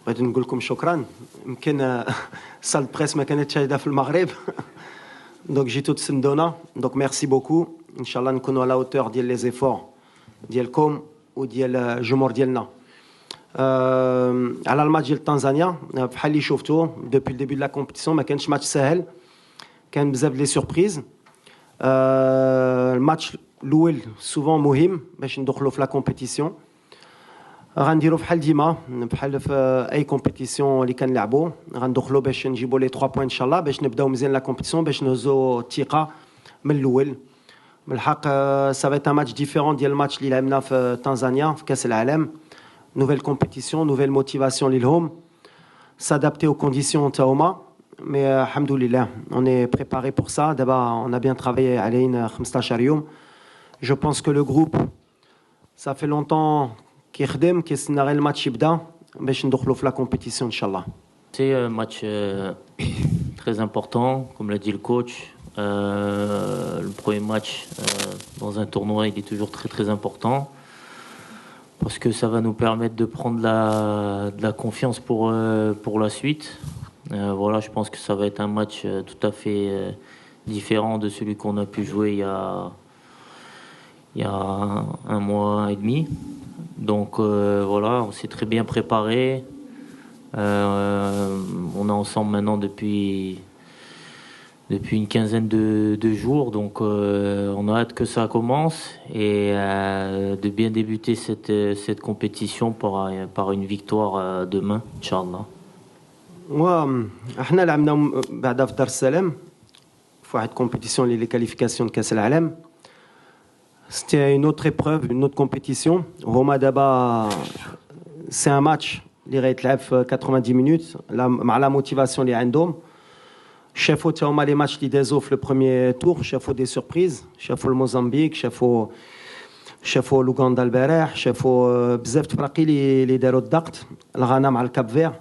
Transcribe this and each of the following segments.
بغيت نقول لكم شكرا. يمكن سال بريس ما كانتش هايده في المغرب. دونك جيتو تسندونا. دونك ميرسي بوكو. ان شاء الله نكونوا على اوتور ديال لي زيفور ديالكم وديال الجمهور ديالنا. على الماتش ديال تنزانيا بحال اللي شفتوا دوبي الديبي دو لا كومبيتيسيون ما كانش ماتش ساهل، كان بزاف لي سوربريز. الماتش الاول سوفون مهم باش ندخلوا في لا كومبيتيسيون. غنديروا بحال ديما بحال في اي كومبيتيسيون اللي كنلعبوا، غندخلوا باش نجيبوا لي 3 بوين ان شاء الله باش نبداو مزيان لا كومبيتيسيون باش نهزوا الثقه من الاول. من الحق سافيت ان ماتش ديفيرون ديال الماتش اللي لعبنا في تنزانيا في كاس العالم. نوفيل كومبيتيسيون نوفيل موتيفاسيون ليهم، s'adapter aux conditions تاهما. مي الحمد لله on est préparé pour ça. دابا on a bien travaillé علينا 15 يوم. Je pense que le groupe ça fait longtemps كيخدم كيستنى غير الماتش يبدا باش ندخلوا في لا كومبيتيسيون ان شاء الله. C'est un match très important, comme l'a dit le coach. Le premier match dans un tournoi, il est toujours très très important parce que ça va nous permettre de prendre de la confiance pour la suite. Voilà, je pense que ça va être un match tout à fait différent de celui qu'on a pu jouer il y a un mois et demi. Donc voilà, on s'est très bien préparé. On est ensemble maintenant depuis une quinzaine de jours, donc on a hâte que ça commence et de bien débuter cette compétition par une victoire demain, Inch'Allah. احنا لعبنا بعدا في دار السلام في واحد كومبيتيسيون اللي كاليفيكاسيون كاس العالم. C'était une autre épreuve, une autre compétition. هما دابا c'est un match اللي غيتلعب في 90 minutes مع لا موتيفاسيون اللي عندهم. شافوا تا هما لي ماتش اللي دازو في لو بروميير تور، شافوا دي سوربريز، شافوا الموزمبيق، شافوا لوغندا البارح، شافوا بزاف تفراقي اللي داروا الضغط، الغانا مع الكاب فير.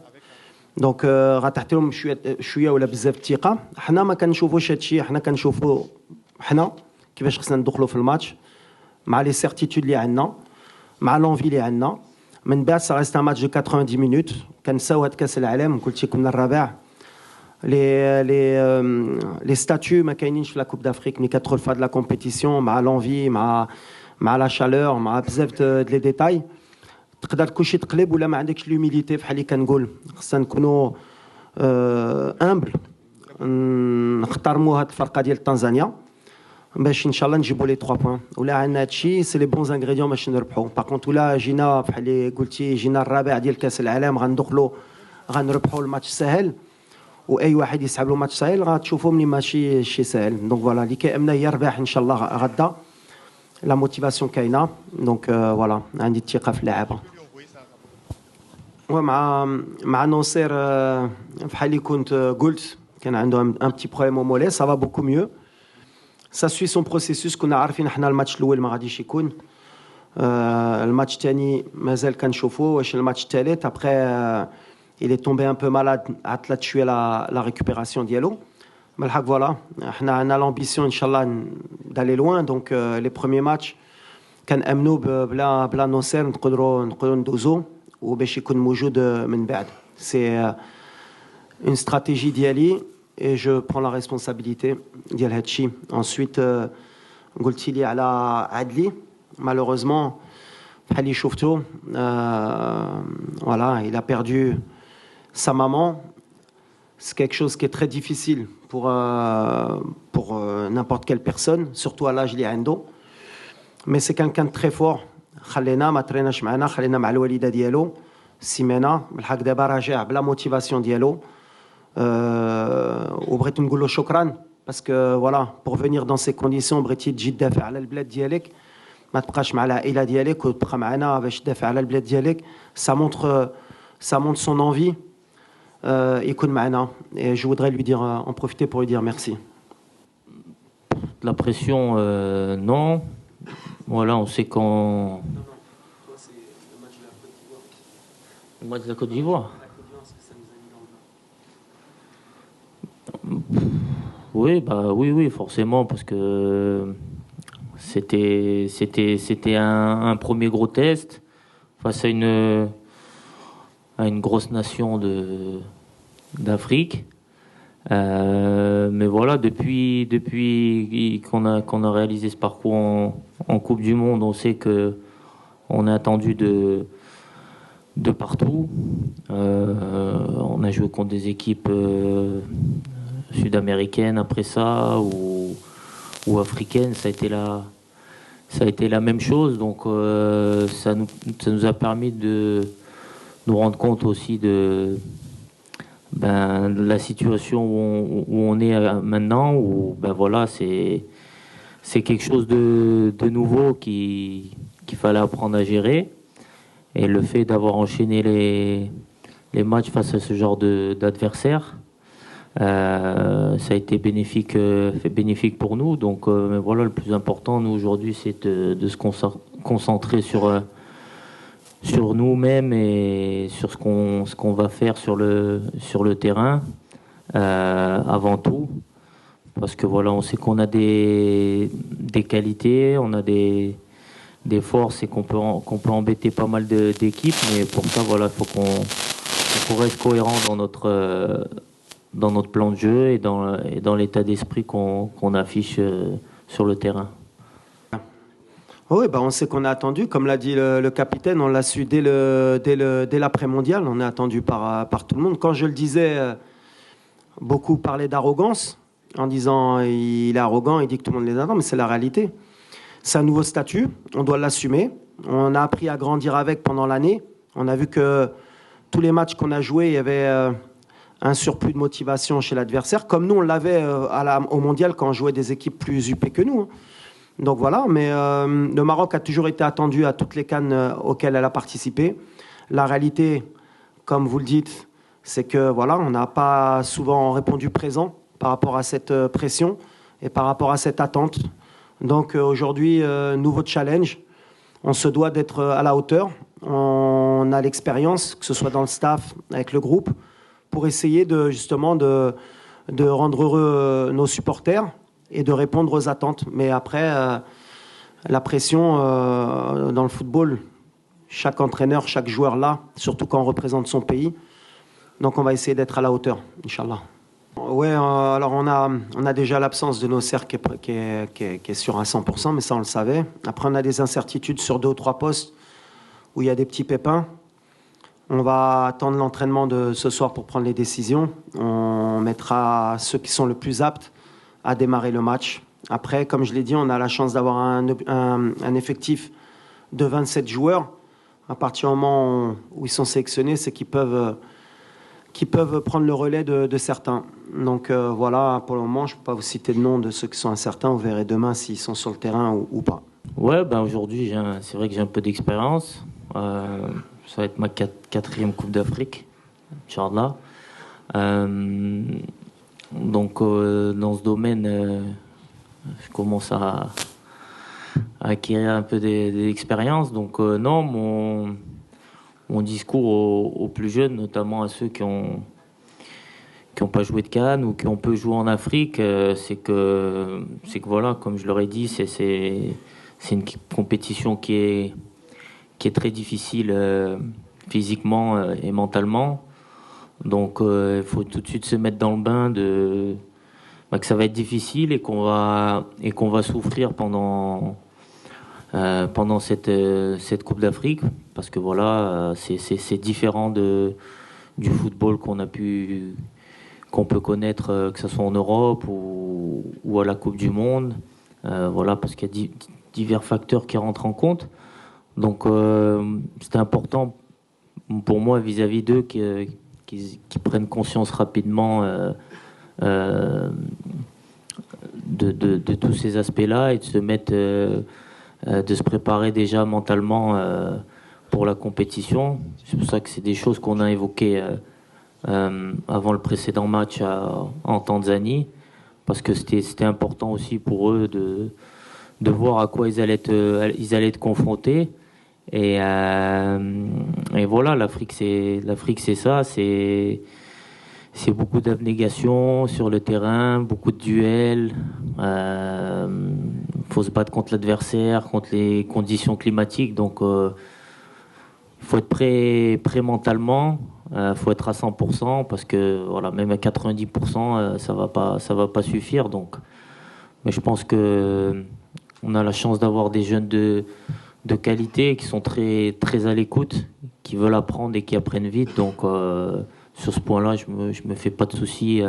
دونك غتعطي لهم شويه ولا بزاف الثقه. حنا ما كنشوفوش هادشي، حنا كنشوفوا حنا كيفاش خصنا ندخلوا في الماتش مع لي سيرتيتود اللي عندنا مع لونفي اللي عندنا. من بعد سا ريست ان ماتش دو 90 مينوت. كنساو هاد كاس العالم، قلت لكم الرابع. لي ستاتيو ما كاينينش في لا كوب دافريك ملي كتدخل في هاد لا كومبيتيسيون مع لونفي مع لا شالور مع بزاف د لي ديتاي. تقدر كلشي تقلب ولا ما عندكش لوميليتي بحال اللي كنقول. خصنا نكونوا امبل، نختارموا هاد الفرقه ديال تنزانيا باش ان شاء الله نجيبوا لي 3 بوين. ولا عندنا هادشي سي لي بونز انغريديون باش نربحوا. باغ كونت ولا جينا بحال اللي قلتي جينا الرابع ديال كاس العالم غندخلوا غنربحوا الماتش سهل، واي واحد يسحب له ماتش سهل غتشوفوا مني ماشي شي سهل. دونك فوالا اللي كيامنا هي رباح ان شاء الله غدا. لا موتيفاسيون كاينه. دونك فوالا عندي الثقه في اللعابه. مع ناصر بحال اللي كنت قلت كان عنده ان بتي بروبليم او مولي. سا فا بوكو ميو. سا سوي سون بروسيسوس. كنا عارفين حنا الماتش الاول ما غاديش يكون. الماتش الثاني مازال كنشوفوا واش الماتش الثالث. ابخي il est tombé un peu malade. عطلت شويه la récupération ديالو. من الحق فوالا حنا عندنا لامبيسيون ان شاء الله d'aller loin. دونك لي بروميير ماتش كنامنوا بلا ناصر نقدروا ندوزو وباش يكون موجود من بعد. سي اون استراتيجي ديالي et je prends la responsabilité ديال هادشي. ensuite قلتي لي على عدلي. malheureusement بحال اللي شفتو voilà il a perdu sa maman. C'est quelque chose qui est très difficile pour n'importe quelle personne, surtout à l'âge اللي عنده. mais c'est quelqu'un de très fort. خلينا ما تريناش معنا، خلينا مع الوالده ديالو سيمانه. بالحق دابا راجع بلا موتيفاسيون ديالو. وبغيت نقول له شكرا باسكو فوالا بور فينير دون سي كونديسيون بغيتي تجي تدافع على البلاد ديالك، ما تبقاش مع العائله ديالك وتبقى معنا باش تدافع على البلاد ديالك. ça montre son envie يكون معنا. et je voudrais lui dire en profiter pour lui dire merci. La pression non. Voilà, on sait qu'on le match de la Côte d'Ivoire. Oui, forcément, parce que c'était un premier gros test face à à une grosse nation d'Afrique. Mais voilà, depuis qu'on a réalisé ce parcours en Coupe du Monde, on sait que on est attendu de partout. On a joué contre des équipes sud-américaines après ça ou africaines. Ça a été la même chose. Donc ça nous a permis de nous rendre compte aussi de la situation où on est maintenant, où voilà, c'est quelque chose de nouveau qu'il fallait apprendre à gérer. Et le fait d'avoir enchaîné les matchs face à ce genre d'adversaire, ça a été bénéfique pour nous. Donc mais voilà, le plus important, nous, aujourd'hui, c'est de se concentrer sur nous-mêmes et sur ce qu'on va faire sur le terrain, avant tout. Parce que voilà, on sait qu'on a des qualités, on a des forces et qu'on peut embêter pas mal d'équipes, mais pour ça, voilà, il faut reste cohérent dans notre plan de jeu et dans l'état d'esprit qu'on affiche sur le terrain. Oui, on sait qu'on est attendu, comme l'a dit le capitaine, on l'a su dès l'après-mondial, on est attendu par tout le monde. Quand je le disais, beaucoup parlaient d'arrogance, en disant il est arrogant, il dit que tout le monde les attend, mais c'est la réalité. C'est un nouveau statut, on doit l'assumer. On a appris à grandir avec pendant l'année. On a vu que tous les matchs qu'on a joués, il y avait un surplus de motivation chez l'adversaire, comme nous on l'avait au mondial quand on jouait des équipes plus huppées que nous. Donc voilà, mais le Maroc a toujours été attendu à toutes les CAN auxquelles elle a participé. La réalité, comme vous le dites, c'est que voilà, on n'a pas souvent répondu présent par rapport à cette pression et par rapport à cette attente. Donc aujourd'hui, nouveau challenge. On se doit d'être à la hauteur. On a l'expérience, que ce soit dans le staff, avec le groupe, pour essayer justement de rendre heureux nos supporters et de répondre aux attentes. Mais après, la pression dans le football, chaque entraîneur, chaque joueur là, surtout quand on représente son pays. Donc on va essayer d'être à la hauteur, Inch'Allah. Oui, alors on a déjà l'absence de nos serres qui est sur à 100%, mais ça on le savait. Après on a des incertitudes sur 2 ou 3 postes où il y a des petits pépins. On va attendre l'entraînement de ce soir pour prendre les décisions. On mettra ceux qui sont le plus aptes à démarrer le match. Après, comme je l'ai dit, on a la chance d'avoir un effectif de 27 joueurs. À partir du moment où ils sont sélectionnés, c'est qu'ils peuvent prendre le relais de certains. Donc voilà, pour le moment, je ne peux pas vous citer le nom de ceux qui sont incertains. Vous verrez demain s'ils sont sur le terrain ou pas. Ouais, aujourd'hui, c'est vrai que j'ai un peu d'expérience. Ça va être ma 4e Coupe d'Afrique, Inch'Allah. Donc dans ce domaine, je commence à acquérir un peu d'expérience. Donc non, mon discours aux plus jeunes, notamment à ceux qui ont pas joué de CAN ou qui ont peu joué en Afrique, c'est que voilà, comme je leur ai dit, c'est une compétition qui est très difficile physiquement et mentalement. Donc il faut tout de suite se mettre dans le bain que ça va être difficile et qu'on va souffrir pendant cette Coupe d'Afrique, parce que voilà, c'est différent du football qu'on peut connaître, que ce soit en Europe ou à la Coupe du Monde. Voilà, parce qu'il y a divers facteurs qui rentrent en compte. Donc c'était important pour moi vis-à-vis d'eux qui prennent conscience rapidement de tous ces aspects-là et de se mettre, de se préparer déjà mentalement pour la compétition. C'est pour ça que c'est des choses qu'on a évoquées avant le précédent match en Tanzanie, parce que c'était important aussi pour eux de voir à quoi ils allaient être confrontés. Et voilà, l'Afrique c'est ça, c'est beaucoup d'abnégation sur le terrain, beaucoup de duels. Faut se battre contre l'adversaire, contre les conditions climatiques. Donc il faut être prêt mentalement Faut être à 100% parce que voilà, même à 90%, ça va pas suffire. Donc, mais je pense que on a la chance d'avoir des jeunes de qualité qui sont très très à l'écoute, qui veulent apprendre et qui apprennent vite. Donc, sur ce point-là, je me fais pas de soucis.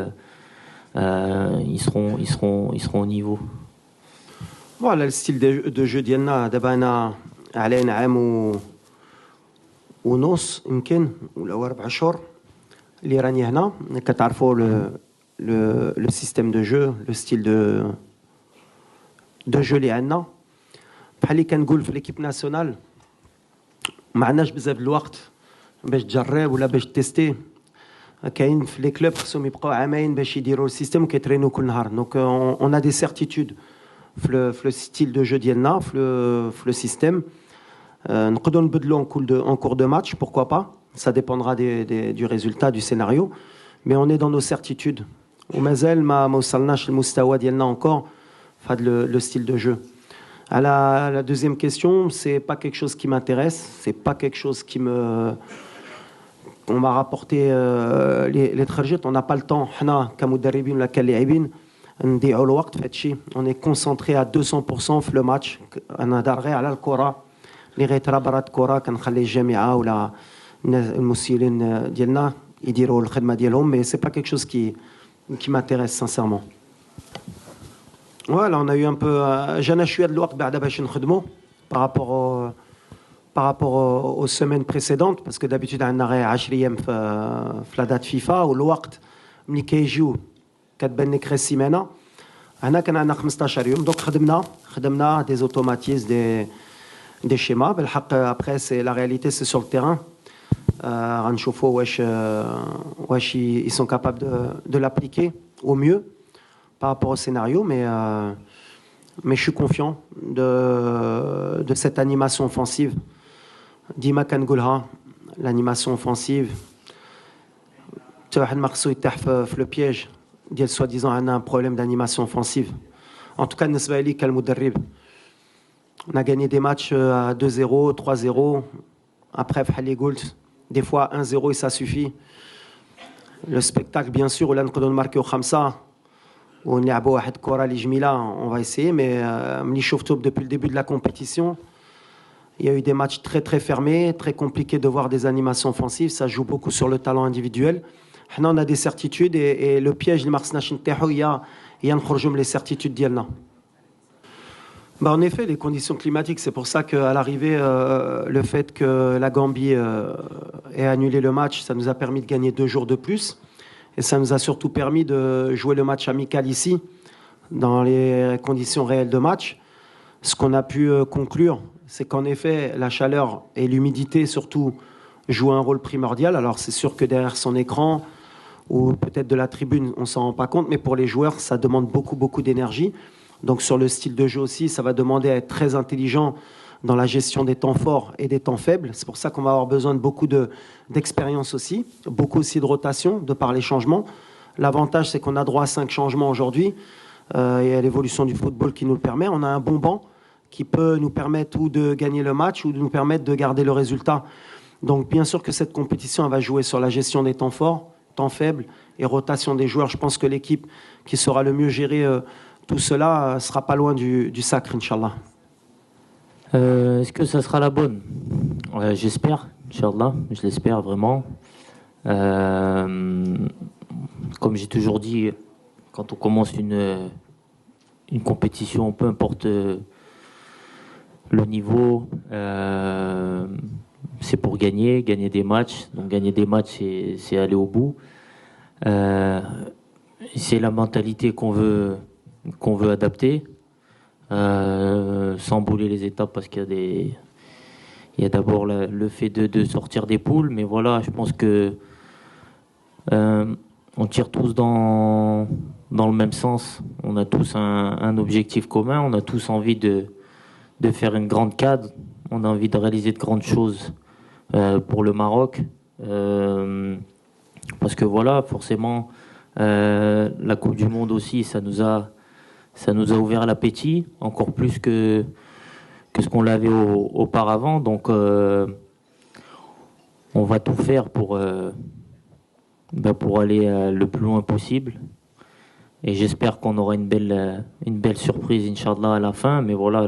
Ils seront au niveau. Voilà le style de jeu ديالنا دابا انا علينا عام ونص يمكن ولا 4 شهور اللي راني هنا كتعرفوا لو سيستيم دو جو لو ستيل دو جو اللي عندنا بحال اللي كنقول في ليكيب ناسيونال ما عندناش بزاف الوقت باش تجرب ولا باش تيستي كاين في لي كلوب خصهم يبقاو عامين باش يديروا السيستيم وكيترينو كل نهار دونك اون ا دي سيرتيتود في لو ستيل دو جو ديالنا في لو سيستيم نقدروا نبدلوا en cours de match pourquoi pas ça dépendra du résultat du scénario mais on est dans nos certitudes ومازال ما وصلناش للمستوى ديالنا encore في هذا le style de jeu. À la deuxième question, c'est pas quelque chose qui m'intéresse, c'est pas quelque chose qui me on m'a rapporté les trajets, on n'a pas le temps حنا كمدربين ولا كلاعبين نضيعوا الوقت في هذا الشيء. On est concentré à 200% في le match. انا دار غير على الكره اللي غيترا برات كره كنخلي الجامعه ولا المسؤولين ديالنا يديروا الخدمه ديالهم mais c'est pas quelque chose qui m'intéresse sincèrement. Voilà, on a eu un peu جانا شويه د الوقت بعدا باش نخدموا par rapport aux semaines précédentes parce que d'habitude عندنا غير 10 ايام في لا دات فيفا والوقت ملي كيجيو كتبان لك غير السيمانه هنا كان عندنا 15 يوم دونك خدمنا دي اوتوماتيز des schémas بالحق après c'est la réalité c'est sur le terrain غنشوفوا واش ils sont capables de l'appliquer au mieux par rapport au scénario mais je suis confiant de cette animation offensive ديما كنقولها l'animation offensive حتى واحد ما خصو يطيح في لو بييج ديال soi-disant عندنا un problème d'animation offensive en tout cas بالنسبه لي كالمدرب. On a gagné des matchs à 2-0, 3-0. Après, des fois 1-0 et ça suffit. Le spectacle, bien sûr, là, nous marqué au Khamsa. On y a beau à Kora Lijmila, on va essayer. Mais depuis le début de la compétition, il y a eu des matchs très très fermés, très compliqués de voir des animations offensives. Ça joue beaucoup sur le talent individuel. Là, on a des certitudes et le piège, il y a les certitudes d'Yelna. En effet, les conditions climatiques, c'est pour ça qu'à l'arrivée, le fait que la Gambie ait annulé le match, ça nous a permis de gagner 2 jours de plus. Et ça nous a surtout permis de jouer le match amical ici, dans les conditions réelles de match. Ce qu'on a pu conclure, c'est qu'en effet, la chaleur et l'humidité, surtout, jouent un rôle primordial. Alors, c'est sûr que derrière son écran, ou peut-être de la tribune, on ne s'en rend pas compte, mais pour les joueurs, ça demande beaucoup d'énergie. Donc sur le style de jeu aussi, ça va demander à être très intelligent dans la gestion des temps forts et des temps faibles. C'est pour ça qu'on va avoir besoin de beaucoup d'expérience aussi, beaucoup aussi de rotation de par les changements. L'avantage, c'est qu'on a droit à 5 changements aujourd'hui et à l'évolution du football qui nous le permet. On a un bon banc qui peut nous permettre ou de gagner le match ou de nous permettre de garder le résultat. Donc bien sûr que cette compétition elle va jouer sur la gestion des temps forts, temps faibles et rotation des joueurs. Je pense que l'équipe qui saura le mieux gérer tout cela sera pas loin du sacre, Inch'Allah. Est-ce que ça sera la bonne? J'espère, Inch'Allah, je l'espère vraiment. Comme j'ai toujours dit, quand on commence une compétition, peu importe le niveau, c'est pour gagner des matchs. Donc gagner des matchs, c'est aller au bout. C'est la mentalité qu'on veut adapter, sans bouler les étapes parce qu'il y a d'abord le fait de sortir des poules, mais voilà, je pense que on tire tous dans le même sens, on a tous un objectif commun, on a tous envie de faire une grande cadre, on a envie de réaliser de grandes choses pour le Maroc, parce que voilà, forcément, la Coupe du Monde aussi, ça nous a ouvert l'appétit, encore plus que ce qu'on l'avait auparavant. Donc on va tout faire pour aller le plus loin possible. Et j'espère qu'on aura une belle surprise, Inch'Allah, à la fin. Mais voilà,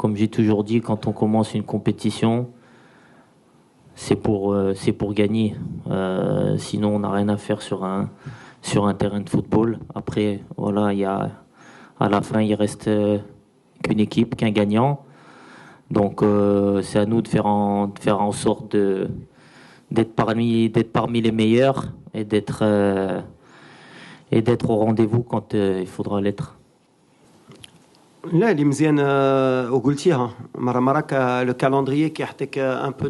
comme j'ai toujours dit, quand on commence une compétition, c'est pour gagner. Sinon, on n'a rien à faire sur un terrain de football. Après, voilà, à la fin, il reste qu'une équipe, qu'un gagnant. Donc, c'est à nous de faire en sorte d'être parmi les meilleurs et d'être au rendez-vous quand il faudra l'être. لا اللي مزيان وقلتيها مرة لو كالندريي كيعطيك ان بو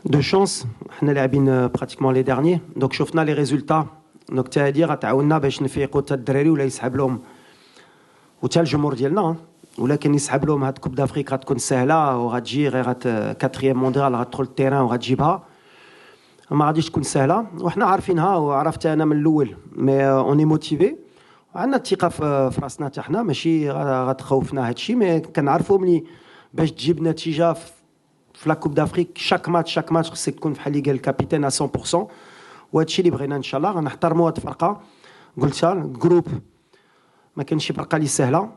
دو شانس. حنا لاعبين براتيكمون لي ديرنيي دونك شفنا لي ريزولتا دونك تا هادي غتعاوننا باش نفيقوا حتى الدراري ولا يسحب لهم وتا الجمهور ديالنا. ولكن يسحب لهم هاد كوب دافريك غتكون سهله وغتجي غير كاتريام مونديال غتدخل التيران وغتجيبها. ما غاديش تكون سهله وحنا عارفينها وعرفتها انا من الاول. مي اوني موتيفي عندنا الثقه في راسنا حتى حنا ماشي غتخوفنا هادشي. مي كنعرفوا ملي باش تجيب نتيجه في لا كوب دافريك شاك ماتش خصك تكون بحال اللي قال الكابيتان 100%. وهادشي اللي بغينا ان شاء الله غنحترموا هاد الفرقه. قلتها الجروب ما كانش شي فرقه اللي سهله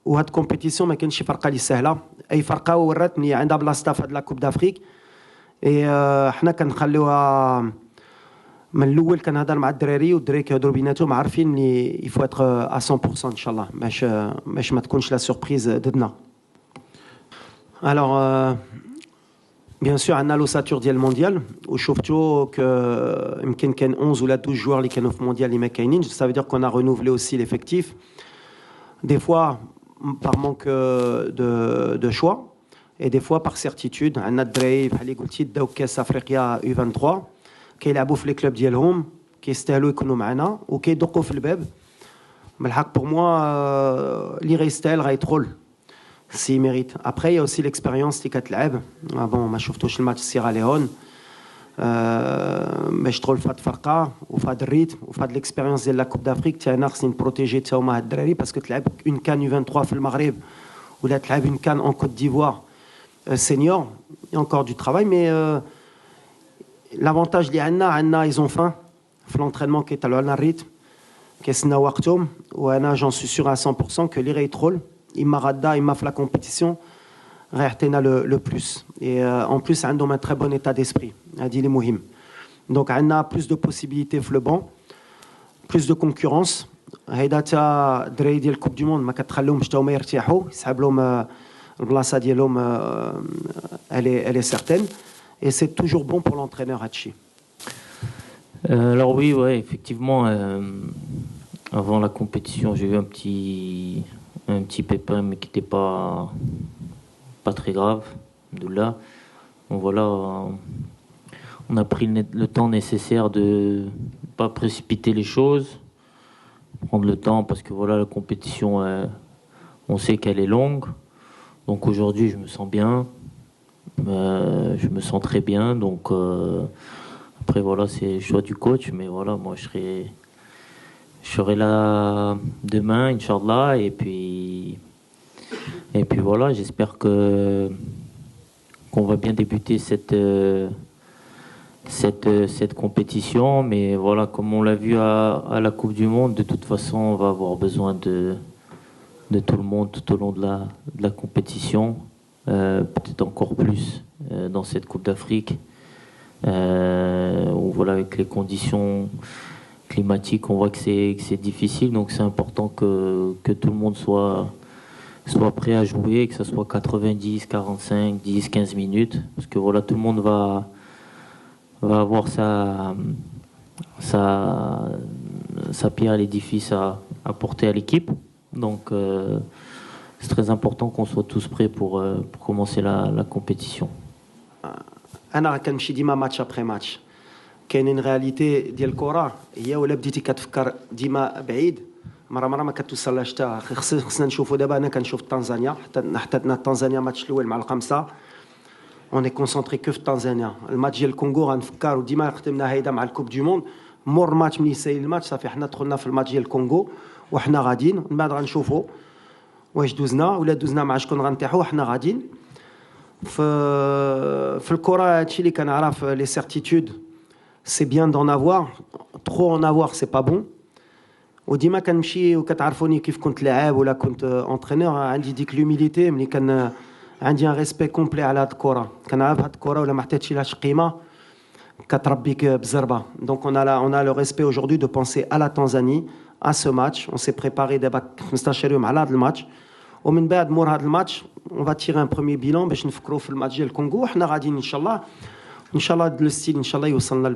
وهاد كومبيتيسيون ما كانش شي فرقه اللي سهله. اي فرقه ورات ملي عندها بلاصتها في هاد لا كوب دافريك. حنا كنخليوها من الاول. كنهضر مع الدراري والدراري كيهضروا بيناتهم عارفين اللي يفو اتر 100% ان شاء الله باش ما تكونش لا سوربريز ضدنا. الوغ بيان سور عندنا لوساتور ديال المونديال وشفتوا ك يمكن كان 11 ولا 12 جوار اللي كانوا في المونديال اللي ما كاينينش. سا فيدير كون ا رينوفلي اوسي ليفيكتيف دي فوا par manque de choix et des fois par certitude. عندنا الدراري بحال اللي قلتي داو كاس افريقيا U23 كيلعبوا في لي كلوب ديالهم كيستاهلوا يكونوا معنا وكيدقوا في الباب. بالحق بور موا اللي غيستاهل غيدخل سي ميريت. ابري يا اوسي ليكسبيريونس اللي كتلعب. بون ما شفتوش الماتش سيراليون باش تدخل في هاد الفرقه وفي هاد الريتم وفي هاد ليكسبيريونس ديال لا كوب دافريك. حتى انا خصني نبروتيجي حتى هما هاد الدراري باسكو تلعب اون كان U23 في المغرب ولا تلعب اون كان اون كوت ديفوار سينيور. Il y a encore du travail mais l'avantage اللي عندنا ils ont faim في l'entraînement كيطلعوا لنا الريتم كيسناو وقتهم. وانا جون سو سور 100% que اللي غيدخل اما غدا اما في لا كومبيتيسيون غيعطينا لو بلوس. et en plus عندهم un très bon état d'esprit هادي اللي مهم. دونك عندنا plus de possibilités في لو بون plus de concurrence. هيدا تا الدراري ديال الكوب دو موند ما كتخليهمش حتى هما يرتاحوا يسحب لهم البلاصه ديالهم elle est certaine et c'est toujours bon pour l'entraîneur Hachi. Alors oui, ouais, effectivement, avant la compétition, j'ai eu un petit pépin, mais qui n'était pas très grave. De là, bon, voilà, on a pris le temps nécessaire de pas précipiter les choses, prendre le temps parce que voilà, la compétition, on sait qu'elle est longue. Donc aujourd'hui, je me sens bien, je me sens très bien. Donc après voilà, c'est le choix du coach, mais voilà, moi je serai là demain, Inch'Allah, et puis voilà, j'espère qu'on va bien débuter cette compétition. Mais voilà, comme on l'a vu à la Coupe du Monde, de toute façon, on va avoir besoin de tout le monde tout au long de la compétition, peut-être encore plus dans cette Coupe d'Afrique. Où, voilà, avec les conditions climatiques, on voit que c'est difficile, donc c'est important que tout le monde soit prêt à jouer, que ce soit 90, 45, 10, 15 minutes, parce que voilà, tout le monde va avoir sa pierre à l'édifice à porter à l'équipe. Donc c'est très important qu'on soit tous prêts pour commencer la compétition. انا كنمشي ديما ماتش ابري ماتش. كاينين رياليتي ديال الكره هي ولا بديتي كتفكر ديما بعيد مره ما كتوصلهاش حتى. خصنا نشوفوا دابا. انا كنشوف تنزانيا حتى تنزانيا ماتش الاول مع الخمسه اون كونسونطري كو في تنزانيا. الماتش ديال الكونغو غنفكر وديما ختمنا هيدا مع الكوب دو موند. مور الماتش ملي يسالي الماتش صافي حنا دخلنا في الماتش ديال الكونغو وحنا غاديين. من بعد غنشوفوا واش دوزنا ولا دوزنا مع شكون غنطيحوا وحنا غاديين. في الكرة هادشي اللي كنعرف لي سيرتيتود سي بيان دون افوار ترو ان افوار سي با بون وديما كنمشي وكتعرفوني كيف كنت لاعب ولا كنت انترينور عندي ديك لوميليتي ملي كان عندي ان ريسبي كومبلي على هاد الكرة كنعرف هاد الكرة ولا ما حطيتش لهاش قيمة كتربيك بزربة دونك on a le respect aujourd'hui de penser à la Tanzanie à ce match on s'est préparé دابا 15 يوم على هاد الماتش ومن بعد مور هذا الماتش اون فا تيري ان بروميير بيلون باش نفكروا في الماتش ديال الكونغو وحنا غاديين ان شاء الله لو ستيل ان شاء الله يوصلنا